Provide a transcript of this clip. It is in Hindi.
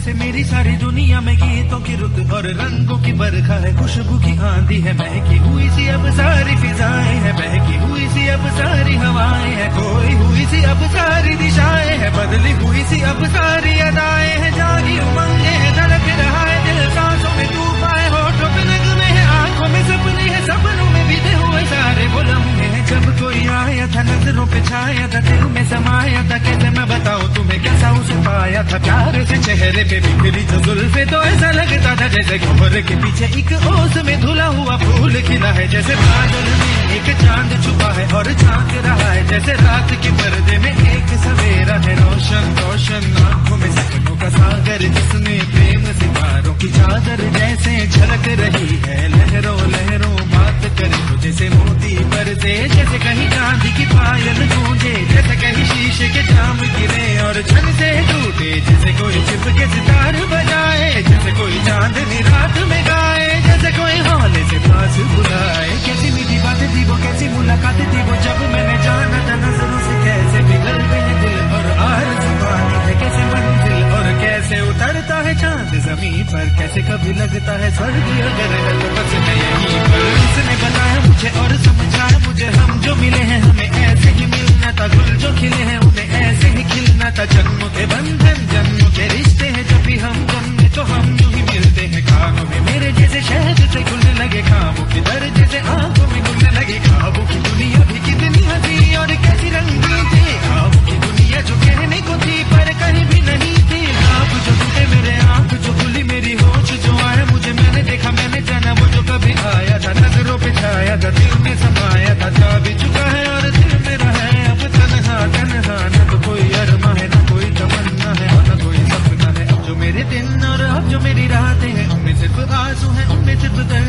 जैसे मेरी सारी दुनिया में गीतों की रुत और रंगों की बरखा है, खुशबू की आंधी है, महकी हुई सी अब सारी फिजाएं है, बहकी हुई सी अब सारी हवाएं है, खोई हुई सी अब सारी दिशाएं है, बदली हुई सी अब सारी अदाएं है, जागी उमंगे है, धड़क रहा है दिल, सांसों में तूफान है, होठों पे नगमे है, आंखों में सपने है, सपनों में बीते हुए सारे वो लम्हे हैं। जब कोई आया था नजरों पे छाया था, दिल में समाया था, कैसे मैं बताऊं तुम्हें कैसा उसे पाया था, प्यार से चेहरे पे बिखरी जो जुल्फे, तो ऐसा लगता था जैसे कोहरे के पीछे एक ओस में धुला हुआ फूल खिला है, जैसे बादल में एक चांद छुपा है और झांक रहा है, जैसे रात के पर्दे में एक सवेरा है, रोशन रोशन आंखों में सपनों का सागर, जिसने प्रेम सितारों की चादर जैसे झलक रही है, लहरों लहरों बात करे तो जैसे मोती बरसे, जैसे कहीं चांदी की पायल गूंजे, जैसे कहीं शीशे के जाम गिरे और छन से टूटे, जैसे कोई छिप के सितार बजाए, जैसे कोई चांदनी रात में गाए, जैसे कोई हौले से पास बुलाए। कैसी मीठी बातें थी वो, कैसी मुलाकातें थी वो, जब मैंने जाना था नजरों से कैसे पिघल गए दिल और आरज़ू पानी है, कैसे मंजिल और कैसे उतरता है चांद जमीन पर, कैसे कभी लगता है स्वर्ग अगर है तो बस मैं यहीं पर। उसने बताया मुझे और समझाया मुझे, हम जो मिले हैं हमें ऐसे ही मिलना था, गुल जो खिले हैं उन्हें ऐसे ही खिलना था, जन्मों के बंधन जन्मों के रिश्ते हैं, जब भी हम जन्मे तो हम यूं ही मिलते हैं, कानों में मेरे जैसे शहद से खुलने लगे खाबों की दर, जैसे आंखों में खुलने लगी खाबों की दुनिया भी कितनी हंसी और कैसी रंगीन थी, खाबों की दुनिया जो कहने को थी पर कहीं भी नहीं थी, ख्वाब जो टूटे मेरे आंख जो खुली मेरी होश जो आया मुझे, मैंने देखा मैंने जाना वो जो कभी आया था, नजरों पे छाया था, दिल में समाया था, जा भी चुका है और दिल में रहा है अब तन्हा तन्हा, न तो कोई अरमा है न कोई तमन्ना है न कोई सपना है, अब जो मेरे दिन और अब जो मेरी रातें हैं उनमें सिर्फ आंसू है, उनमें सिर्फ दर्द